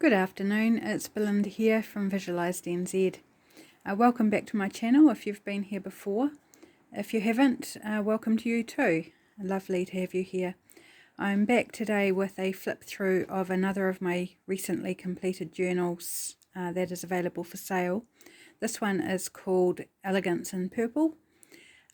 Good afternoon, it's Belinda here from Visualised NZ. Welcome back to my channel if you've been here before. If you haven't, welcome to you too. Lovely to have you here. I'm back today with a flip through of another of my recently completed journals that is available for sale. This one is called Elegance in Purple.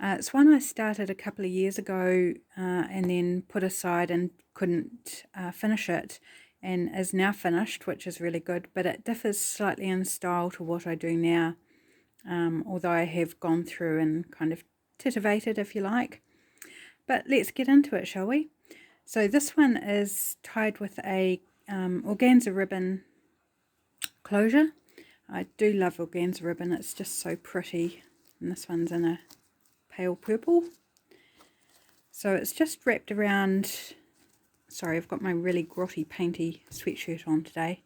It's one I started a couple of years ago and then put aside and couldn't finish it, and is now finished, which is really good, but it differs slightly in style to what I do now, although I have gone through and kind of titivated, if you like. But let's get into it, shall we? So this one is tied with a organza ribbon closure. I do love organza ribbon, it's just so pretty, and this one's in a pale purple. So it's just wrapped around. Sorry, I've got my really grotty painty sweatshirt on today.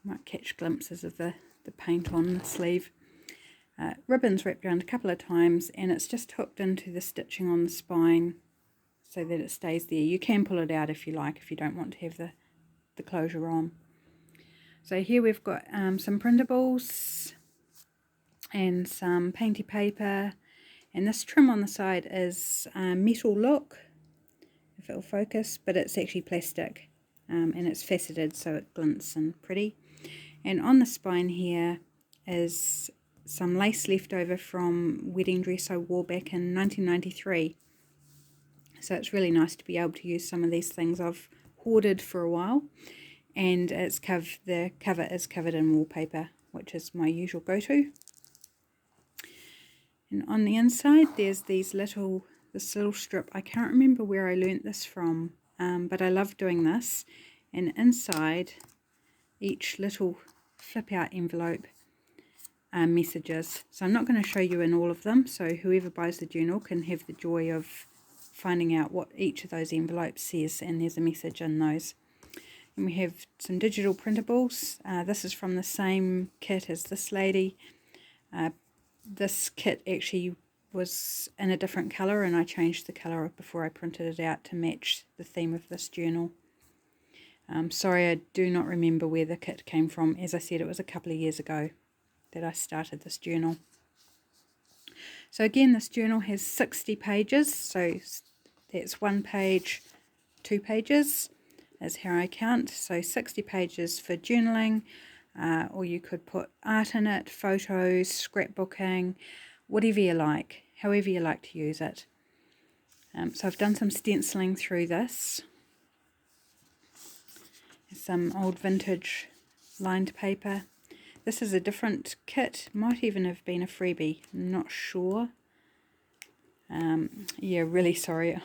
Might catch glimpses of the paint on the sleeve. Ribbon's wrapped around a couple of times and it's just hooked into the stitching on the spine so that it stays there. You can pull it out if you like, if you don't want to have the closure on. So here we've got some printables and some painty paper, and this trim on the side is metal look, if it'll focus, but it's actually plastic and it's faceted so it glints and pretty. And on the spine here is some lace left over from wedding dress I wore back in 1993. So it's really nice to be able to use some of these things I've hoarded for a while. And it's the cover is covered in wallpaper, which is my usual go-to. And on the inside there's this little strip. I can't remember where I learnt this from, but I love doing this. And inside each little flip out envelope are messages. So I'm not going to show you in all of them, so whoever buys the journal can have the joy of finding out what each of those envelopes says, and there's a message in those. And we have some digital printables. This is from the same kit as this lady. This kit actually was in a different colour and I changed the colour before I printed it out to match the theme of this journal. Sorry, I do not remember where the kit came from. As I said, it was a couple of years ago that I started this journal. So again, this journal has 60 pages, so that's 1 page, 2 pages is how I count. So 60 pages for journaling, or you could put art in it, photos, scrapbooking, whatever you like, however you like to use it. So I've done some stenciling through this. Some old vintage lined paper. This is a different kit, might even have been a freebie, I'm not sure. Yeah, really sorry,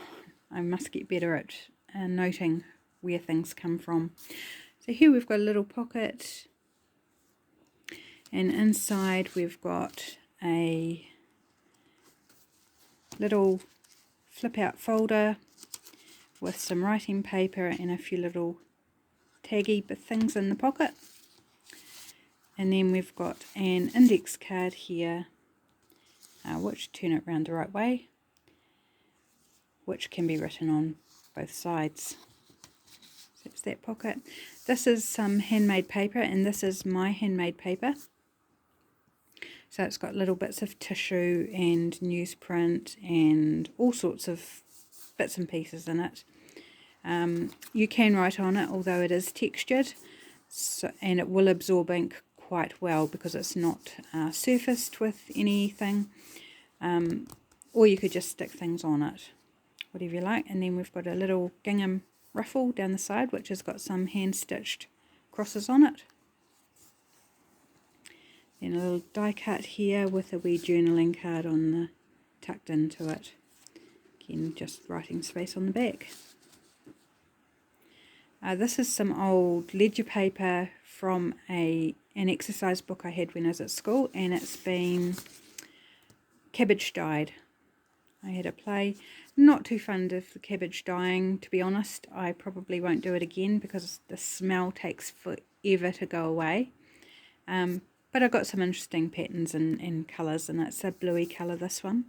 I must get better at noting where things come from. So here we've got a little pocket, and inside we've got a little flip out folder with some writing paper and a few little taggy things in the pocket. And then we've got an index card here, which turn it round the right way, which can be written on both sides. So it's that pocket. This is some handmade paper, and this is my handmade paper. So it's got little bits of tissue and newsprint and all sorts of bits and pieces in it. You can write on it, although it is textured, and it will absorb ink quite well because it's not surfaced with anything. Or you could just stick things on it, whatever you like. And then we've got a little gingham ruffle down the side, which has got some hand-stitched crosses on it. Then a little die cut here with a wee journaling card tucked into it. Again, just writing space on the back. This is some old ledger paper from an exercise book I had when I was at school, and it's been cabbage dyed. I had a play. Not too fond of the cabbage dyeing, to be honest. I probably won't do it again because the smell takes forever to go away. But I've got some interesting patterns and colours, and it's a bluey colour, this one.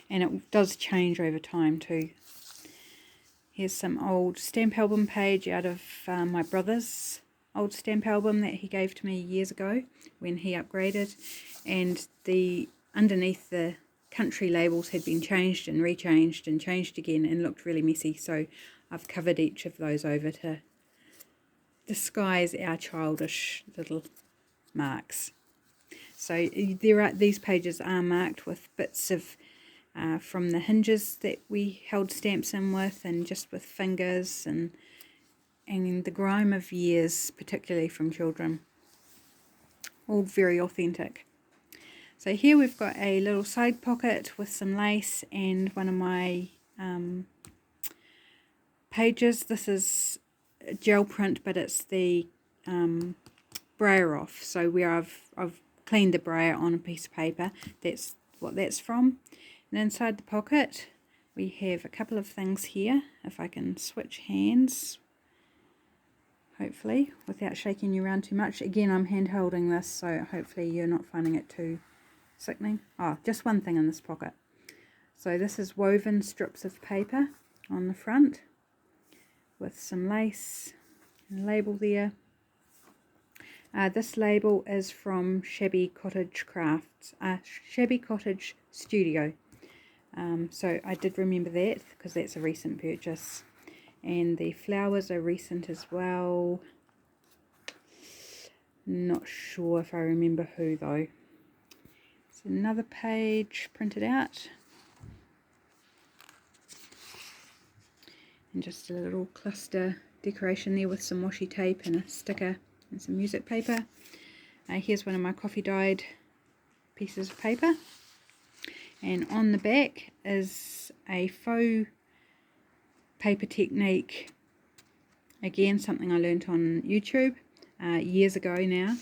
And it does change over time too. Here's some old stamp album page out of my brother's old stamp album that he gave to me years ago when he upgraded, and the underneath the country labels had been changed and rechanged and changed again and looked really messy, so I've covered each of those over to disguise our childish little marks. So these pages are marked with bits of from the hinges that we held stamps in with, and just with fingers and the grime of years, particularly from children. All very authentic. So here we've got a little side pocket with some lace and one of my pages. This is gel print, but it's the brayer off. So where I've cleaned the brayer on a piece of paper, that's what that's from. And inside the pocket we have a couple of things here. If I can switch hands, hopefully without shaking you around too much. Again, I'm hand holding this, so hopefully you're not finding it too sickening. Oh, just one thing in this pocket. So this is woven strips of paper on the front with some lace and a label there. This label is from Shabby Cottage Crafts, Shabby Cottage Studio. So I did remember that because that's a recent purchase. And the flowers are recent as well. Not sure if I remember who though. It's another page printed out. And just a little cluster decoration there with some washi tape and a sticker and some music paper. Here's one of my coffee dyed pieces of paper. And on the back is a faux paper technique. Again, something I learnt on YouTube years ago now.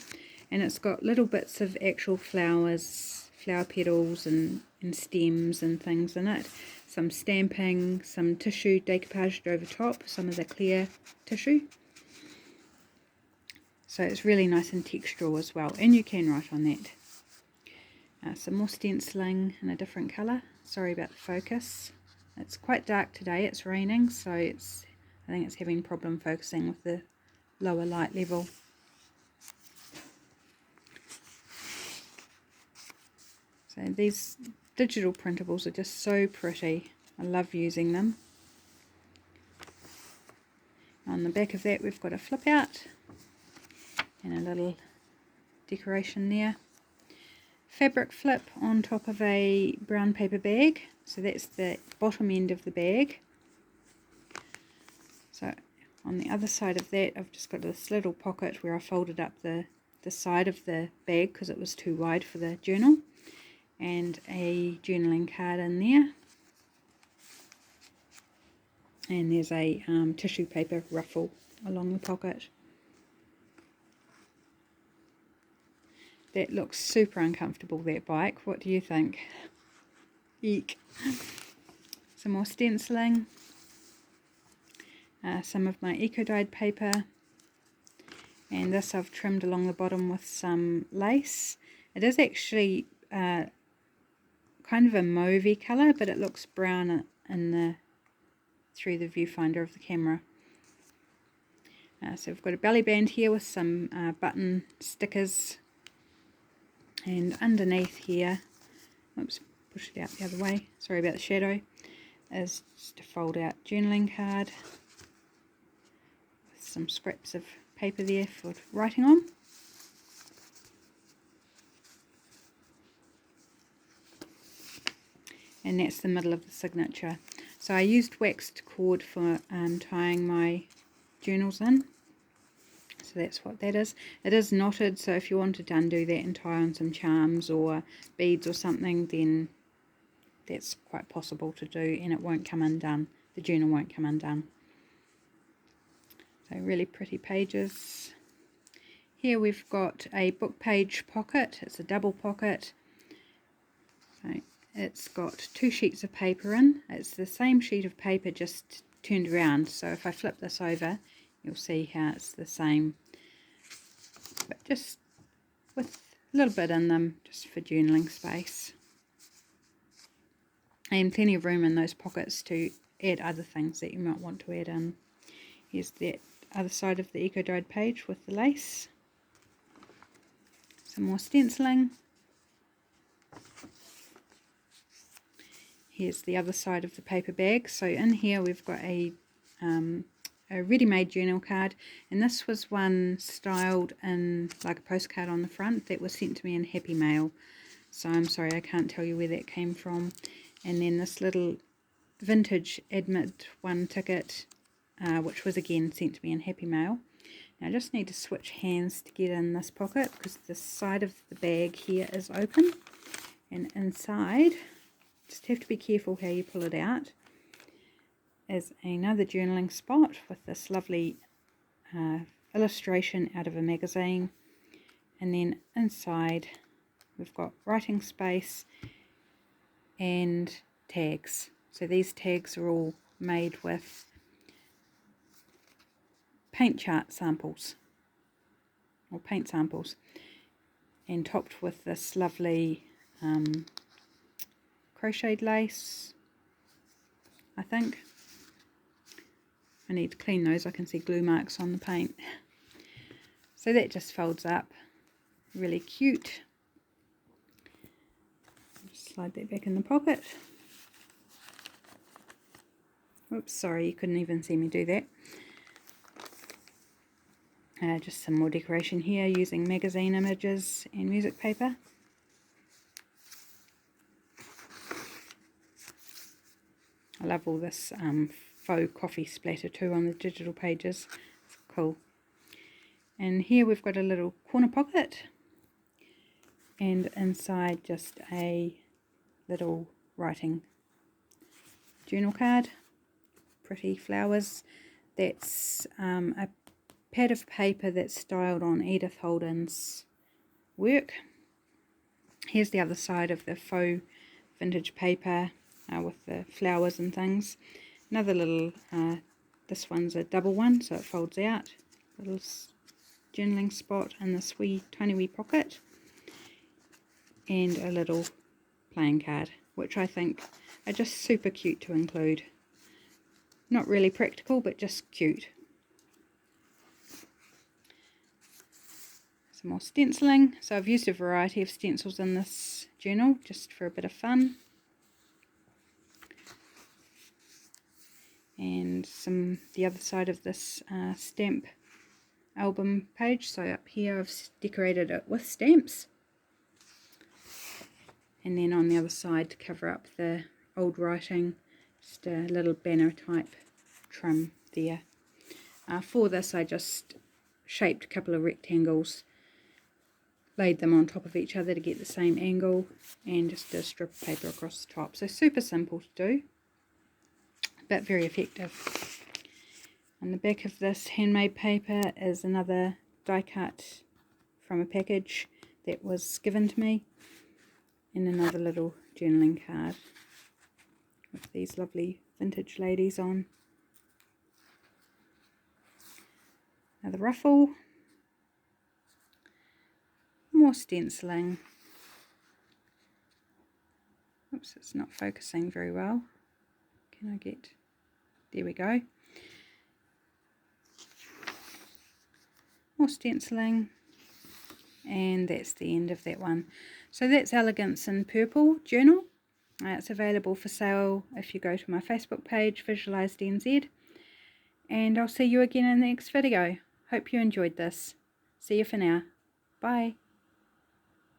And it's got little bits of actual flowers, flower petals and stems and things in it. Some stamping, some tissue decoupaged over top, some of the clear tissue. So it's really nice and textural as well, and you can write on that. Some more stenciling in a different colour. Sorry about the focus. It's quite dark today, it's raining, so I think it's having a problem focusing with the lower light level. So these digital printables are just so pretty. I love using them. On the back of that we've got a flip out and a little decoration there. Fabric flip on top of a brown paper bag. So that's the bottom end of the bag. So on the other side of that I've just got this little pocket where I folded up the side of the bag because it was too wide for the journal. And a journaling card in there. And there's a tissue paper ruffle along the pocket. That looks super uncomfortable, that bike. What do you think? Eek. Some more stenciling. Some of my eco-dyed paper. And this I've trimmed along the bottom with some lace. It is actually kind of a mauvey colour, but it looks brown in through the viewfinder of the camera. So we've got a belly band here with some button stickers, and underneath here, oops, push it out the other way, sorry about the shadow, is just a fold out journaling card with some scraps of paper there for writing on. And that's the middle of the signature. So I used waxed cord for tying my journals in. So that's what that is. It is knotted, so if you wanted to undo that and tie on some charms or beads or something, then that's quite possible to do, and it won't come undone. The journal won't come undone. So really pretty pages. Here we've got a book page pocket. It's a double pocket. So it's got 2 sheets of paper in. It's the same sheet of paper just turned around. So if I flip this over, you'll see how it's the same, but just with a little bit in them just for journaling space. And plenty of room in those pockets to add other things that you might want to add in. Here's the other side of the eco-dyed page with the lace. Some more stenciling. Here's the other side of the paper bag. So in here we've got a ready-made journal card, and this was one styled in like a postcard on the front that was sent to me in Happy Mail. So I'm sorry, I can't tell you where that came from. And then this little vintage Admit one ticket, which was again sent to me in Happy Mail. Now I just need to switch hands to get in this pocket because the side of the bag here is open, and inside, just have to be careful how you pull it out, is another journaling spot with this lovely illustration out of a magazine. And then inside we've got writing space and tags. So these tags are all made with paint chart samples or paint samples, and topped with this lovely crocheted lace, I think. I need to clean those, I can see glue marks on the paint. So that just folds up, really cute. Just slide that back in the pocket. Oops, sorry, you couldn't even see me do that. Just some more decoration here using magazine images and music paper. I love all this faux coffee splatter too on the digital pages. It's cool. And here we've got a little corner pocket, and inside just a little writing journal card. Pretty flowers. That's a pad of paper that's styled on Edith Holden's work. Here's the other side of the faux vintage paper with the flowers and things. Another little, this one's a double one, so it folds out. Little journaling spot in this tiny wee pocket. And a little playing card, which I think are just super cute to include. Not really practical, but just cute. Some more stenciling. So I've used a variety of stencils in this journal just for a bit of fun. And the other side of this stamp album page. So up here I've decorated it with stamps. And then on the other side, to cover up the old writing, just a little banner type trim there. For this I just shaped a couple of rectangles, laid them on top of each other to get the same angle, and just a strip of paper across the top. So super simple to do, but very effective. On the back of this handmade paper is another die cut from a package that was given to me, and another little journaling card with these lovely vintage ladies on. Another ruffle, more stenciling. Oops, it's not focusing very well. Can I get, there we go. More stenciling, and that's the end of that one. So that's Elegance in Purple journal. It's available for sale if you go to my Facebook page, Visualized NZ. And I'll see you again in the next video. Hope you enjoyed this. See you for now. Bye.